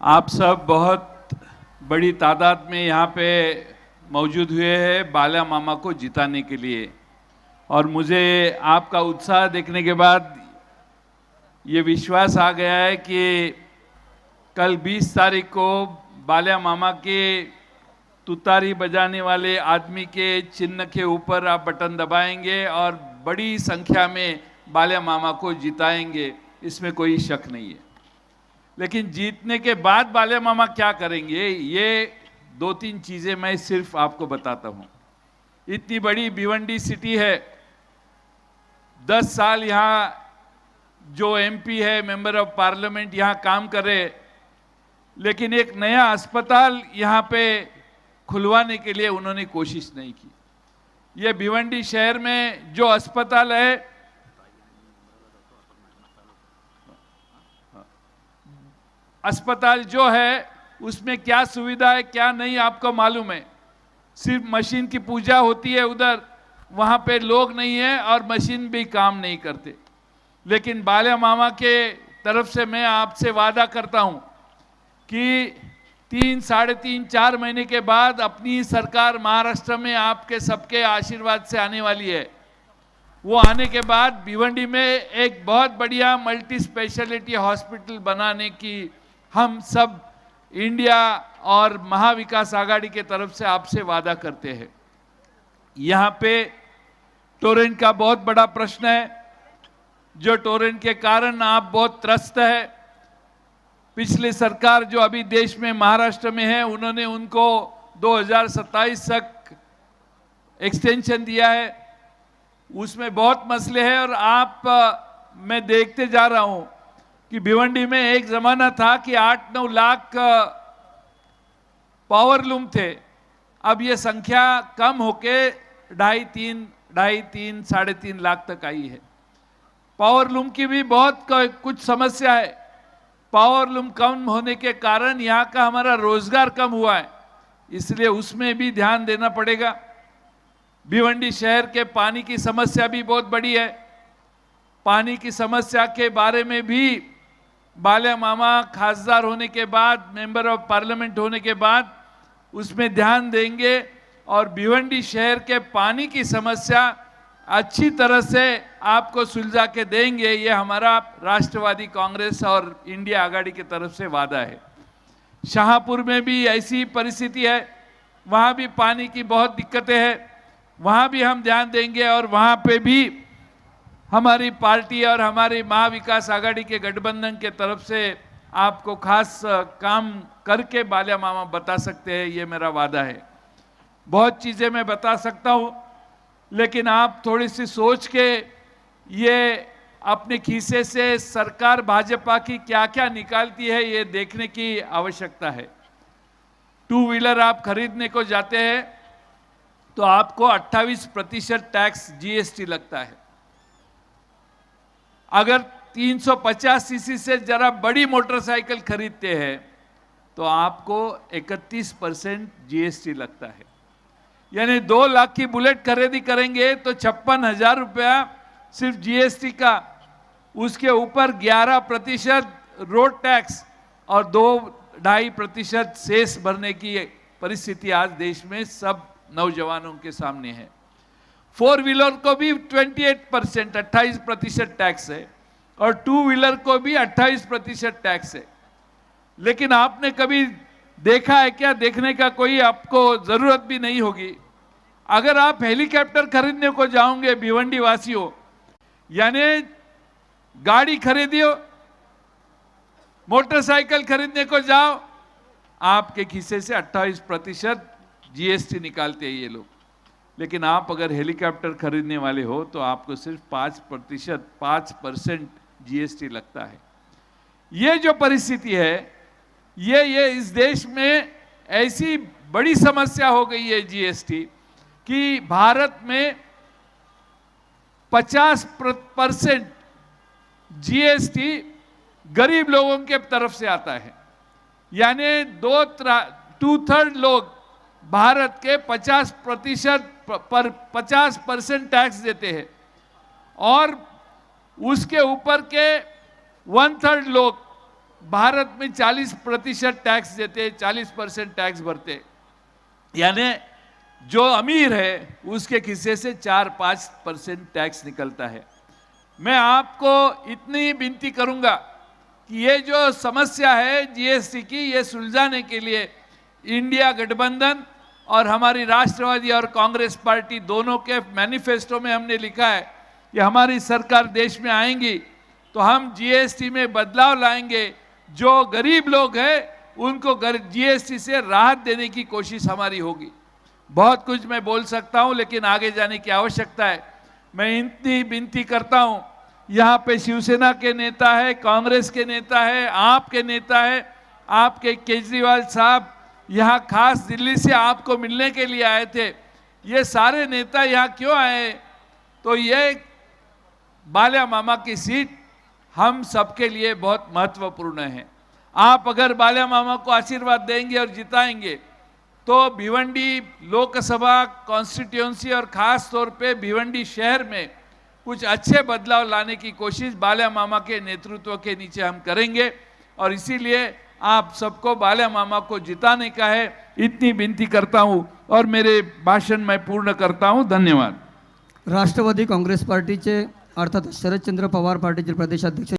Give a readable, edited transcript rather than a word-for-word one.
आप सब बहुत बड़ी तादाद में यहाँ पे मौजूद हुए हैं बाला मामा को जिताने के लिए। और मुझे आपका उत्साह देखने के बाद ये विश्वास आ गया है कि कल 20 तारीख को बाला मामा के तुतारी बजाने वाले आदमी के चिन्ह के ऊपर आप बटन दबाएंगे और बड़ी संख्या में बाला मामा को जिताएंगे, इसमें कोई शक नहीं है। लेकिन जीतने के बाद बाला मामा क्या करेंगे, ये 2-3 चीजें मैं सिर्फ आपको बताता हूं। इतनी बड़ी भिवंडी सिटी है, 10 साल यहाँ जो एमपी है, मेंबर ऑफ पार्लियामेंट, यहाँ काम करे, लेकिन एक नया अस्पताल यहाँ पे खुलवाने के लिए उन्होंने कोशिश नहीं की। ये भिवंडी शहर में जो अस्पताल है, अस्पताल जो है उसमें क्या सुविधा है क्या नहीं आपको मालूम है। सिर्फ मशीन की पूजा होती है उधर, वहां पे लोग नहीं है और मशीन भी काम नहीं करते। लेकिन बाला मामा के तरफ से मैं आपसे वादा करता हूं कि 3, साढ़े 3, 4 महीने के बाद अपनी सरकार महाराष्ट्र में आपके सबके आशीर्वाद से आने वाली है। वो आने के बाद भिवंडी में एक बहुत बढ़िया मल्टी स्पेशलिटी हॉस्पिटल बनाने की हम सब इंडिया और महाविकास आघाड़ी के तरफ से आपसे वादा करते हैं। यहाँ पे टोरेंट का बहुत बड़ा प्रश्न है, जो टोरेंट के कारण आप बहुत त्रस्त है। पिछली सरकार जो अभी देश में महाराष्ट्र में है, उन्होंने उनको 2027 तक एक्सटेंशन दिया है, उसमें बहुत मसले हैं। और मैं देखते जा रहा हूं कि भिवंडी में एक जमाना था कि 8-9 लाख पावर लूम थे, अब ये संख्या कम होके 2.5-3, साढ़े 3 लाख तक आई है। पावर लूम की भी बहुत कुछ समस्या है। पावर लूम कम होने के कारण यहाँ का हमारा रोजगार कम हुआ है, इसलिए उसमें भी ध्यान देना पड़ेगा। भिवंडी शहर के पानी की समस्या भी बहुत बड़ी है। पानी की समस्या के बारे में भी बाला मामा खासदार होने के बाद, मेंबर ऑफ पार्लियामेंट होने के बाद उसमें ध्यान देंगे और भिवंडी शहर के पानी की समस्या अच्छी तरह से आपको सुलझा के देंगे। ये हमारा राष्ट्रवादी कांग्रेस और इंडिया आघाड़ी की तरफ से वादा है। शाहपुर में भी ऐसी परिस्थिति है, वहाँ भी पानी की बहुत दिक्कतें हैं, वहाँ भी हम ध्यान देंगे और वहाँ पे भी हमारी पार्टी और हमारी महाविकास आघाड़ी के गठबंधन के तरफ से आपको खास काम करके बाला मामा बता सकते हैं, ये मेरा वादा है। बहुत चीज़ें मैं बता सकता हूँ, लेकिन आप थोड़ी सी सोच के ये अपने खीसे से सरकार भाजपा की क्या क्या निकालती है ये देखने की आवश्यकता है। 2 व्हीलर आप खरीदने को जाते हैं तो आपको 28% टैक्स जीएसटी लगता है। अगर 350 सीसी से जरा बड़ी मोटरसाइकिल खरीदते हैं तो आपको 31% जीएसटी लगता है। यानी 2 लाख की बुलेट खरीदी करेंगे तो 56,000 रुपया सिर्फ जीएसटी का, उसके ऊपर 11% रोड टैक्स और 2-2.5% सेस भरने की परिस्थिति आज देश में सब नौजवानों के सामने है। 4 व्हीलर को भी 28% टैक्स है और 2 व्हीलर को भी 28% टैक्स है। लेकिन आपने कभी देखा है क्या? देखने का कोई आपको जरूरत भी नहीं होगी। अगर आप हेलीकॉप्टर खरीदने को जाओगे भिवंडी वासियों, यानी गाड़ी खरीदियो, मोटरसाइकिल खरीदने को जाओ, आपके खीसे से 28% जीएसटी निकालते हैं ये लोग। लेकिन आप अगर हेलीकॉप्टर खरीदने वाले हो तो आपको सिर्फ 5% जीएसटी लगता है। ये जो परिस्थिति है, ये इस देश में ऐसी बड़ी समस्या हो गई है जीएसटी कि भारत में 50% जीएसटी गरीब लोगों के तरफ से आता है। यानी 2/3 लोग भारत के 50% टैक्स देते हैं और उसके ऊपर के 1/3 लोग भारत में 40% टैक्स देते, 40% टैक्स भरते, यानी जो अमीर है उसके खिस्से से 4-5% टैक्स निकलता है। मैं आपको इतनी विनती करूंगा कि ये जो समस्या है जीएसटी की, ये सुलझाने के लिए इंडिया गठबंधन और हमारी राष्ट्रवादी और कांग्रेस पार्टी दोनों के मैनिफेस्टो में हमने लिखा है कि हमारी सरकार देश में आएंगी तो हम जीएसटी में बदलाव लाएंगे। जो गरीब लोग हैं उनको जीएसटी से राहत देने की कोशिश हमारी होगी। बहुत कुछ मैं बोल सकता हूं, लेकिन आगे जाने की आवश्यकता है। मैं इतनी विनती करता हूं, यहाँ पे शिवसेना के नेता है, कांग्रेस के नेता है, आपके नेता है, आपके केजरीवाल साहब यहाँ खास दिल्ली से आपको मिलने के लिए आए थे। ये सारे नेता यहाँ क्यों आए? तो ये बाल्या मामा की सीट हम सबके लिए बहुत महत्वपूर्ण है। आप अगर बाल्या मामा को आशीर्वाद देंगे और जिताएंगे तो भिवंडी लोकसभा कॉन्स्टिट्यूंसी और खास तौर पे भिवंडी शहर में कुछ अच्छे बदलाव लाने की कोशिश बाल्या मामा के नेतृत्व के नीचे हम करेंगे और इसीलिए आप सबको बाल्या मामा को जिताने का है, इतनी विनती करता हूं और मेरे भाषण मैं पूर्ण करता हूं। धन्यवाद। राष्ट्रवादी काँग्रेस पार्टीचे अर्थात शरदचंद्र पवार पार्टीचे प्रदेशाध्यक्ष